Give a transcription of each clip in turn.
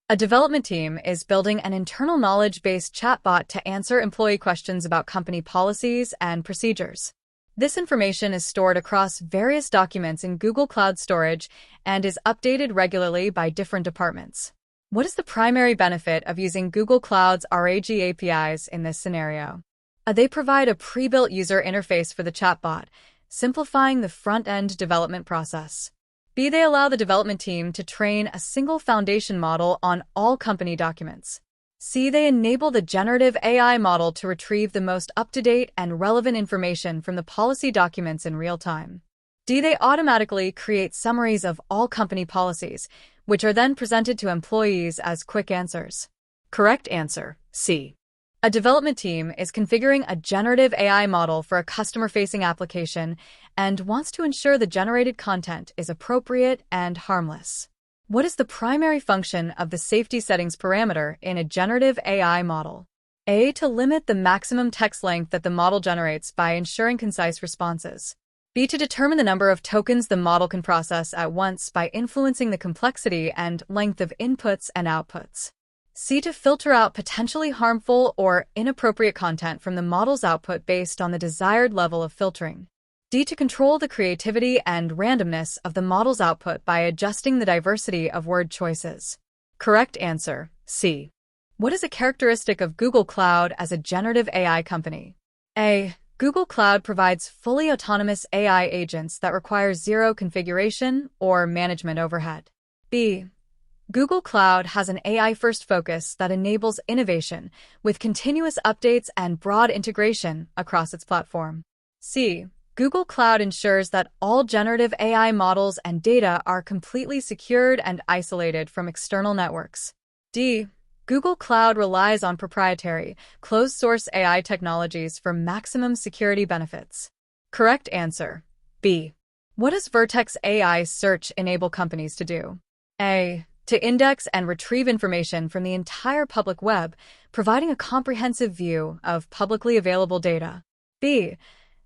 A development team is building an internal knowledge-based chatbot to answer employee questions about company policies and procedures. This information is stored across various documents in Google Cloud Storage and is updated regularly by different departments. What is the primary benefit of using Google Cloud's RAG APIs in this scenario? They provide a pre-built user interface for the chatbot, simplifying the front-end development process. B, they allow the development team to train a single foundation model on all company documents. C, they enable the generative AI model to retrieve the most up-to-date and relevant information from the policy documents in real time. D, they automatically create summaries of all company policies, which are then presented to employees as quick answers. Correct answer, C. A development team is configuring a generative AI model for a customer-facing application and wants to ensure the generated content is appropriate and harmless. What is the primary function of the safety settings parameter in a generative AI model? A, to limit the maximum text length that the model generates by ensuring concise responses. B, to determine the number of tokens the model can process at once by influencing the complexity and length of inputs and outputs. C, to filter out potentially harmful or inappropriate content from the model's output based on the desired level of filtering. D, to control the creativity and randomness of the model's output by adjusting the diversity of word choices. Correct answer, C. What is a characteristic of Google Cloud as a generative AI company? A, Google Cloud provides fully autonomous AI agents that require zero configuration or management overhead. B, Google Cloud has an AI-first focus that enables innovation with continuous updates and broad integration across its platform. C, Google Cloud ensures that all generative AI models and data are completely secured and isolated from external networks. D, Google Cloud relies on proprietary, closed-source AI technologies for maximum security benefits. Correct answer, B. What does Vertex AI search enable companies to do? A, to index and retrieve information from the entire public web, providing a comprehensive view of publicly available data. B,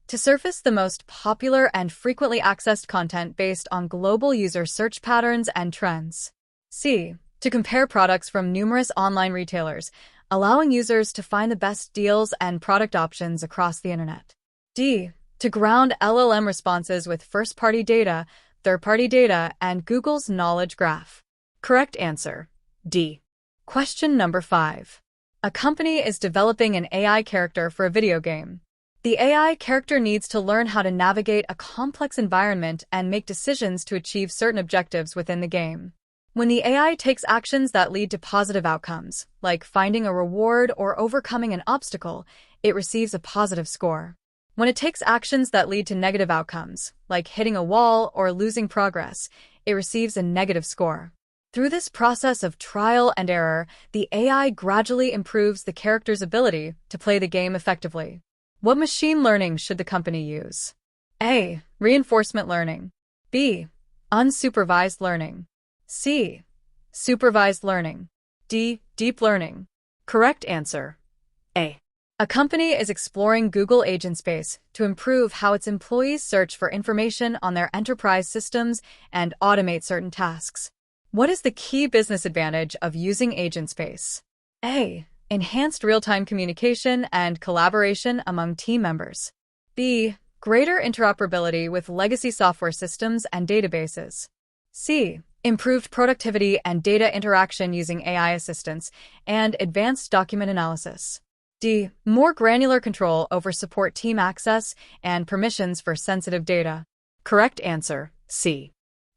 to surface the most popular and frequently accessed content based on global user search patterns and trends. C, to compare products from numerous online retailers, allowing users to find the best deals and product options across the internet. D, to ground LLM responses with first-party data, third-party data, and Google's knowledge graph. Correct answer, D. Question number 5. A company is developing an AI character for a video game. The AI character needs to learn how to navigate a complex environment and make decisions to achieve certain objectives within the game. When the AI takes actions that lead to positive outcomes, like finding a reward or overcoming an obstacle, it receives a positive score. When it takes actions that lead to negative outcomes, like hitting a wall or losing progress, it receives a negative score. Through this process of trial and error, the AI gradually improves the character's ability to play the game effectively. What machine learning should the company use? A, reinforcement learning. B, unsupervised learning. C, supervised learning. D, deep learning. Correct answer, A. A company is exploring Google Agent Space to improve how its employees search for information on their enterprise systems and automate certain tasks. What is the key business advantage of using Agent Space? A, enhanced real-time communication and collaboration among team members. B, greater interoperability with legacy software systems and databases. C, improved productivity and data interaction using AI assistants and advanced document analysis. D, more granular control over support team access and permissions for sensitive data. Correct answer, C.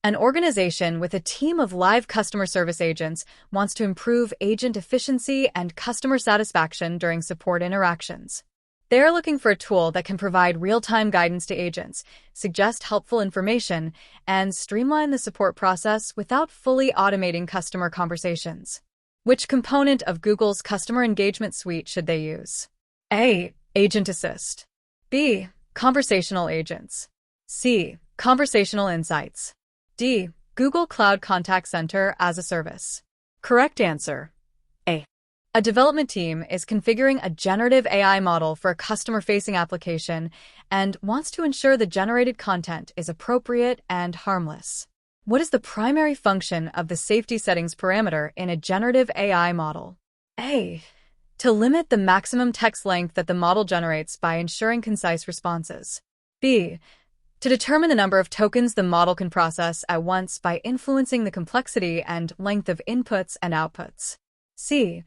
An organization with a team of live customer service agents wants to improve agent efficiency and customer satisfaction during support interactions. They are looking for a tool that can provide real-time guidance to agents, suggest helpful information, and streamline the support process without fully automating customer conversations. Which component of Google's customer engagement suite should they use? A, Agent Assist. B, Conversational Agents. C, Conversational Insights. D, Google Cloud Contact Center as a Service. Correct answer, A. A development team is configuring a generative AI model for a customer-facing application and wants to ensure the generated content is appropriate and harmless. What is the primary function of the safety settings parameter in a generative AI model? A. To limit the maximum text length that the model generates by ensuring concise responses. B. To determine the number of tokens the model can process at once by influencing the complexity and length of inputs and outputs. C.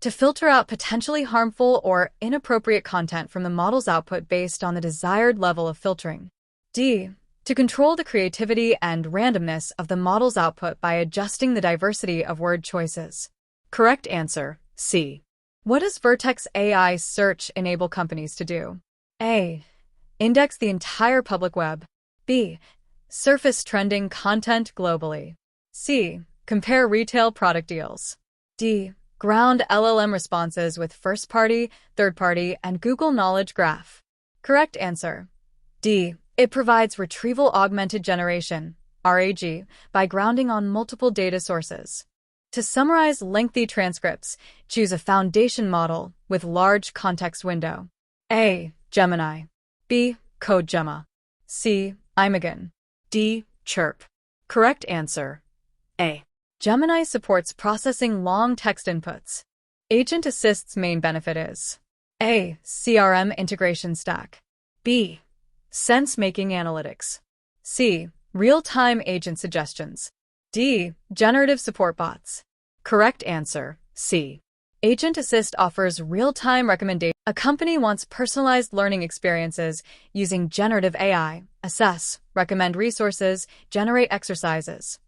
To filter out potentially harmful or inappropriate content from the model's output based on the desired level of filtering. D. To control the creativity and randomness of the model's output by adjusting the diversity of word choices. Correct answer, C. What does Vertex AI search enable companies to do? A. Index the entire public web. B. Surface trending content globally. C. Compare retail product deals. D. Ground LLM responses with first-party, third-party, and Google Knowledge Graph. Correct answer. D. It provides retrieval augmented generation, RAG, by grounding on multiple data sources. To summarize lengthy transcripts, choose a foundation model with large context window. A. Gemini. B. CodeGemma. C. Imagen. D. Chirp. Correct answer. A. Gemini supports processing long text inputs. Agent Assist's main benefit is A. CRM integration stack. B. Sense-making analytics. C. Real-time agent suggestions. D. Generative support bots. Correct answer, C. Agent Assist offers real-time recommendations. A company wants personalized learning experiences using generative AI, assess, recommend resources, generate exercises.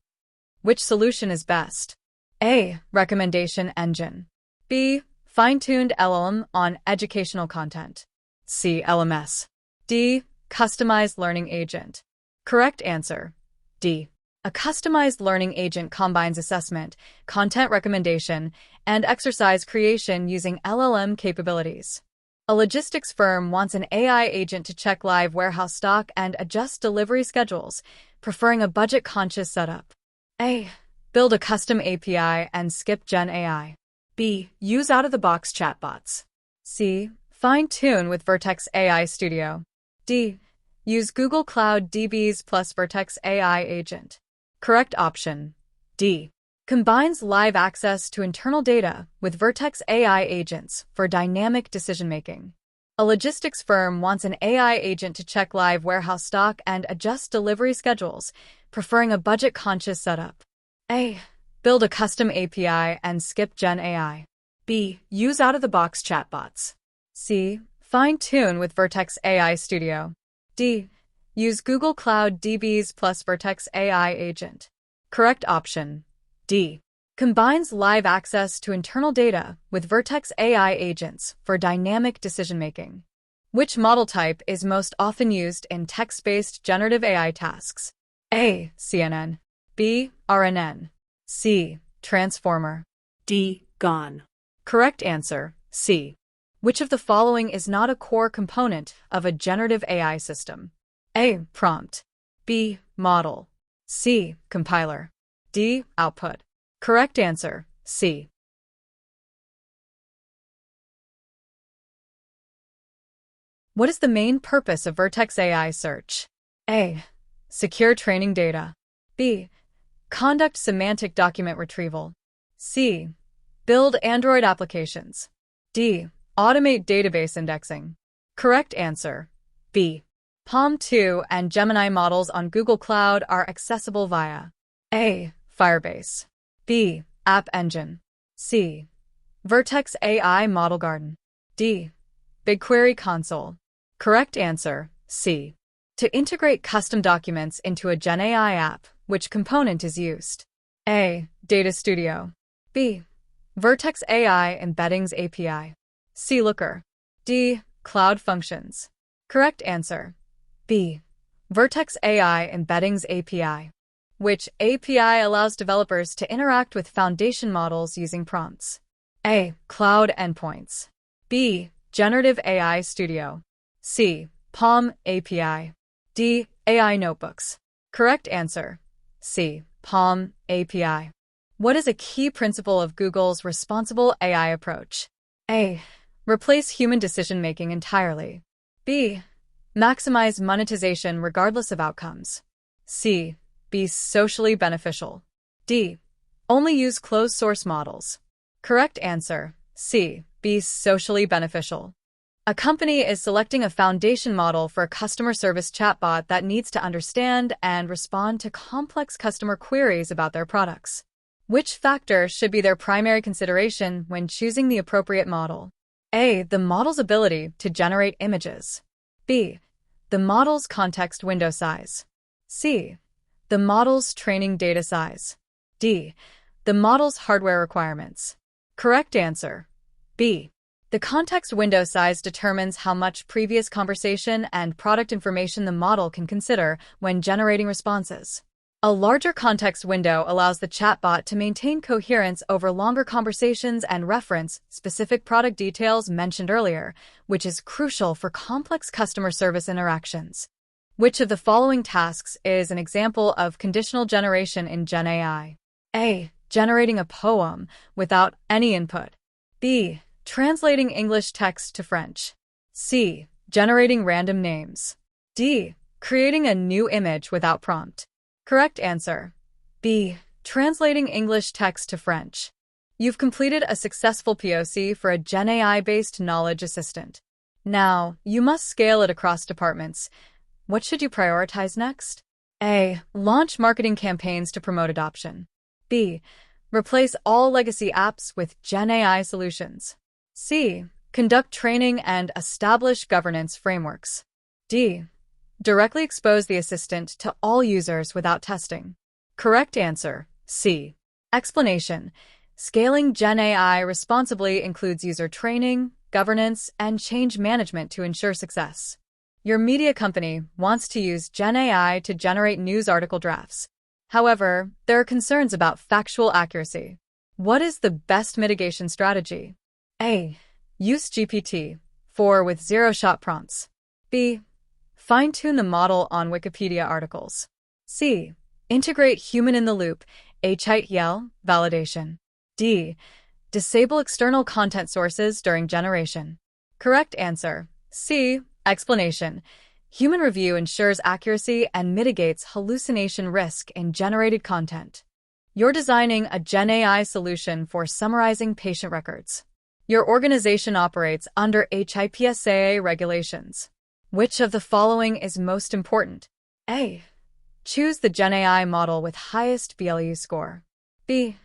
Which solution is best? A. Recommendation engine. B. Fine-tuned LLM on educational content. C. LMS. D. Customized learning agent. Correct answer, D. A customized learning agent combines assessment, content recommendation, and exercise creation using LLM capabilities. A logistics firm wants an AI agent to check live warehouse stock and adjust delivery schedules, preferring a budget-conscious setup. A. Build a custom API and skip Gen AI. B. Use out-of-the-box chatbots. C. Fine-tune with Vertex AI Studio. D. Use Google Cloud DBs plus Vertex AI Agent. Correct option, D. Combines live access to internal data with Vertex AI agents for dynamic decision-making. A logistics firm wants an AI agent to check live warehouse stock and adjust delivery schedules, preferring a budget-conscious setup. A. Build a custom API and skip Gen AI. B. Use out-of-the-box chatbots. C. Fine-tune with Vertex AI Studio. D. Use Google Cloud DBs plus Vertex AI Agent. Correct option, D. Combines live access to internal data with Vertex AI agents for dynamic decision-making. Which model type is most often used in text-based generative AI tasks? A. CNN. B. RNN. C. Transformer. D. GAN. Correct answer, C. Which of the following is not a core component of a generative AI system? A. Prompt. B. Model. C. Compiler. D. Output. Correct answer, C. What is the main purpose of Vertex AI search? A. Secure training data. B. Conduct semantic document retrieval. C. Build Android applications. D. Automate database indexing. Correct answer, B. Palm 2 and Gemini models on Google Cloud are accessible via A. Firebase. B. App Engine. C. Vertex AI Model Garden. D. BigQuery Console. Correct answer, C. To integrate custom documents into a Gen AI app, which component is used? A. Data Studio. B. Vertex AI Embeddings API. C. Looker. D. Cloud Functions. Correct answer, B. Vertex AI Embeddings API. Which API allows developers to interact with foundation models using prompts? A. Cloud Endpoints. B. Generative AI Studio. C. Palm API. D. AI Notebooks. Correct answer, C. Palm API. What is a key principle of Google's responsible AI approach? A. Replace human decision-making entirely. B. Maximize monetization regardless of outcomes. C. Be socially beneficial. D. Only use closed-source models. Correct answer, C. Be socially beneficial. A company is selecting a foundation model for a customer service chatbot that needs to understand and respond to complex customer queries about their products. Which factor should be their primary consideration when choosing the appropriate model? A. The model's ability to generate images. B. The model's context window size. C. The model's training data size. D. The model's hardware requirements. Correct answer, B. The context window size determines how much previous conversation and product information the model can consider when generating responses. A larger context window allows the chatbot to maintain coherence over longer conversations and reference specific product details mentioned earlier, which is crucial for complex customer service interactions. Which of the following tasks is an example of conditional generation in GenAI? A. Generating a poem without any input. B. Translating English text to French. C. Generating random names. D. Creating a new image without prompt. Correct answer, B. Translating English text to French. You've completed a successful POC for a GenAI-based knowledge assistant. Now, you must scale it across departments. What should you prioritize next? A. Launch marketing campaigns to promote adoption. B. Replace all legacy apps with GenAI solutions. C. Conduct training and establish governance frameworks. D. Directly expose the assistant to all users without testing. Correct answer, C. Explanation. Scaling GenAI responsibly includes user training, governance, and change management to ensure success. Your media company wants to use GenAI to generate news article drafts. However, there are concerns about factual accuracy. What is the best mitigation strategy? A. Use GPT-4 with zero-shot prompts. B. Fine-tune the model on Wikipedia articles. C. Integrate human-in-the-loop (HITL) validation. D. Disable external content sources during generation. Correct answer, C. Explanation. Human review ensures accuracy and mitigates hallucination risk in generated content. You're designing a GenAI solution for summarizing patient records. Your organization operates under HIPAA regulations. Which of the following is most important? A. Choose the GenAI model with highest VLU score. B.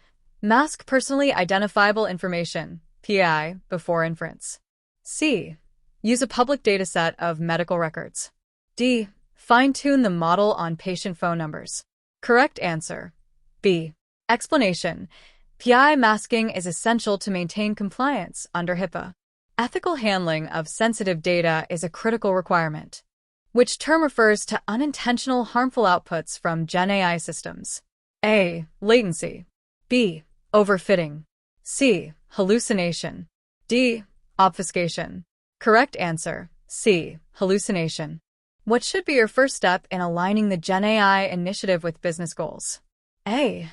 Mask personally identifiable information, PI, before inference. C. Use a public dataset of medical records. D. Fine-tune the model on patient phone numbers. Correct answer, B. Explanation. PI masking is essential to maintain compliance under HIPAA. Ethical handling of sensitive data is a critical requirement. Which term refers to unintentional harmful outputs from GenAI systems? A. Latency. B. Overfitting. C. Hallucination. D. Obfuscation. Correct answer, C. Hallucination. What should be your first step in aligning the GenAI initiative with business goals? A.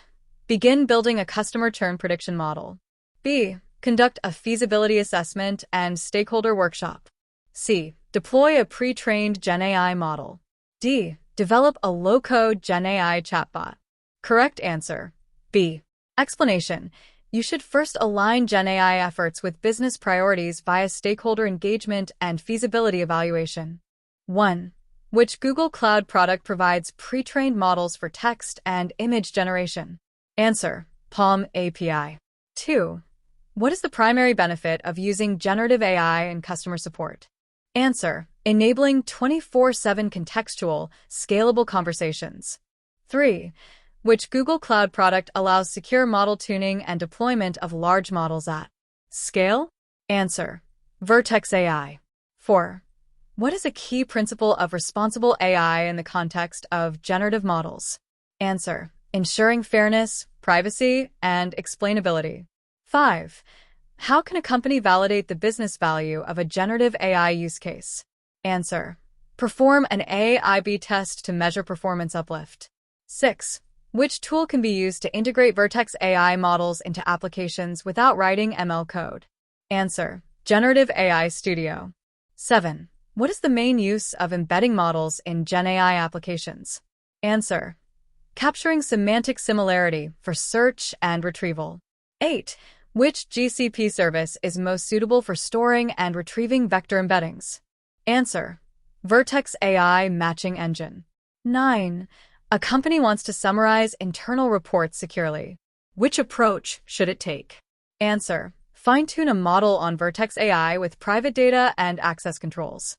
Begin building a customer churn prediction model. B. Conduct a feasibility assessment and stakeholder workshop. C. Deploy a pre-trained GenAI model. D. Develop a low-code GenAI chatbot. Correct answer, B. Explanation. You should first align GenAI efforts with business priorities via stakeholder engagement and feasibility evaluation. 1. Which Google Cloud product provides pre-trained models for text and image generation? Answer. Palm API. 2. What is the primary benefit of using generative AI in customer support? Answer. Enabling 24/7 contextual, scalable conversations. 3. Which Google Cloud product allows secure model tuning and deployment of large models at scale? Answer. Vertex AI. 4. What is a key principle of responsible AI in the context of generative models? Answer. Ensuring fairness, privacy, and explainability. 5. How can a company validate the business value of a generative AI use case? Answer. Perform an A/I/B test to measure performance uplift. 6. Which tool can be used to integrate Vertex AI models into applications without writing ML code? Answer. Generative AI Studio. 7. What is the main use of embedding models in GenAI applications? Answer. capturing semantic similarity for search and retrieval. 8. Which GCP service is most suitable for storing and retrieving vector embeddings? Answer: Vertex AI Matching Engine. 9. A company wants to summarize internal reports securely. Which approach should it take? Answer: fine-tune a model on Vertex AI with private data and access controls.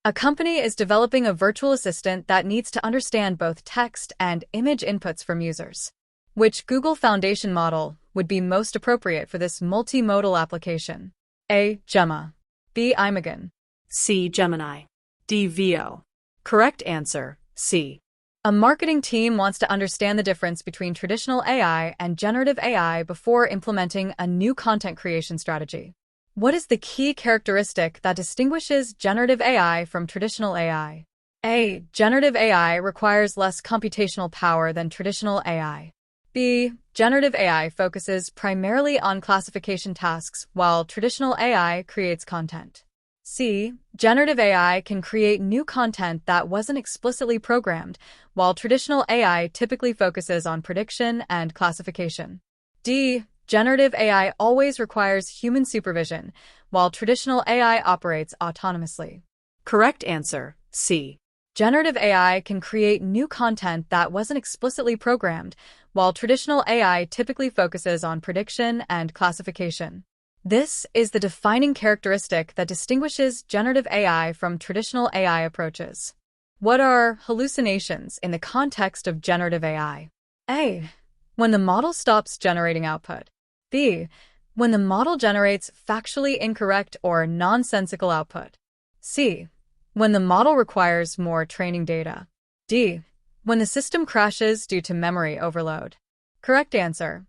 A company is developing a virtual assistant that needs to understand both text and image inputs from users. Which Google Foundation model would be most appropriate for this multimodal application? A. Gemma. B. Imagen. C. Gemini. D. Veo. Correct answer: C. A marketing team wants to understand the difference between traditional AI and generative AI before implementing a new content creation strategy. What is the key characteristic that distinguishes generative AI from traditional AI? A. Generative AI requires less computational power than traditional AI. B. Generative AI focuses primarily on classification tasks, while traditional AI creates content. C. Generative AI can create new content that wasn't explicitly programmed, while traditional AI typically focuses on prediction and classification. D. Generative AI always requires human supervision, while traditional AI operates autonomously. Correct answer: C. Generative AI can create new content that wasn't explicitly programmed, while traditional AI typically focuses on prediction and classification. This is the defining characteristic that distinguishes generative AI from traditional AI approaches. What are hallucinations in the context of generative AI? A. When the model stops generating output. B. When the model generates factually incorrect or nonsensical output. C. When the model requires more training data. D. When the system crashes due to memory overload. Correct answer: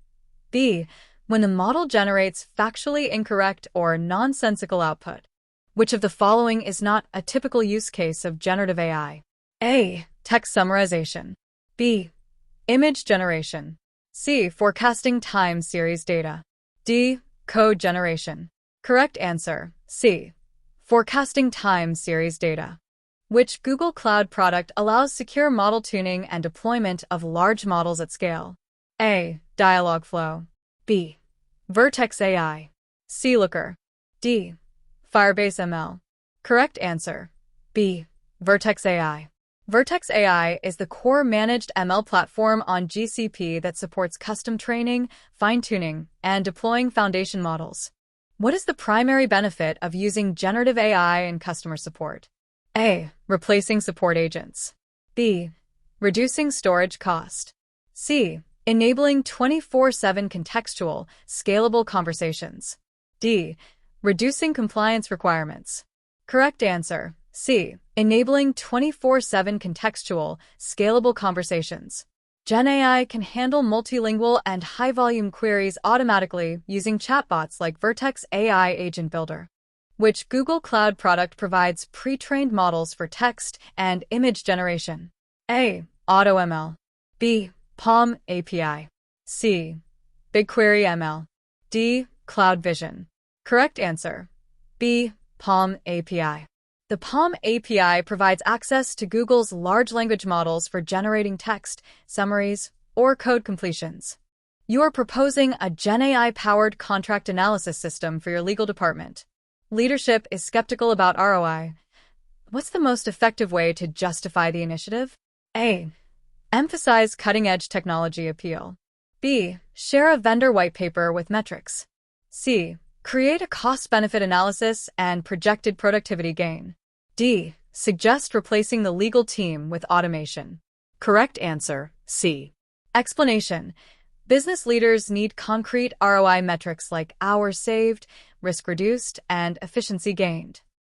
B. When the model generates factually incorrect or nonsensical output. Which of the following is not a typical use case of generative AI? A. Text summarization. B. Image generation. C. Forecasting time series data. D. Code generation. Correct answer: C. Forecasting time series data. Which Google Cloud product allows secure model tuning and deployment of large models at scale? A. Dialogflow. B. Vertex AI. C. Looker. D. Firebase ML. Correct answer: B. Vertex AI. Vertex AI is the core managed ML platform on GCP that supports custom training, fine-tuning, and deploying foundation models. What is the primary benefit of using generative AI in customer support? A. Replacing support agents. B. Reducing storage cost. C. Enabling 24/7 contextual, scalable conversations. D. Reducing compliance requirements. Correct answer: C. Enabling 24/7 contextual, scalable conversations. GenAI can handle multilingual and high-volume queries automatically using chatbots like Vertex AI Agent Builder. Which Google Cloud product provides pre-trained models for text and image generation? A. AutoML. B. Palm API. C. BigQuery ML. D. Cloud Vision. Correct answer: B. Palm API. The Palm API provides access to Google's large language models for generating text, summaries, or code completions. You are proposing a GenAI-powered contract analysis system for your legal department. Leadership is skeptical about ROI. What's the most effective way to justify the initiative? A. Emphasize cutting-edge technology appeal. B. Share a vendor white paper with metrics. C. Create a cost-benefit analysis and projected productivity gain. D. Suggest replacing the legal team with automation. Correct answer: C. Explanation: business leaders need concrete ROI metrics like hours saved, risk reduced, and efficiency gained.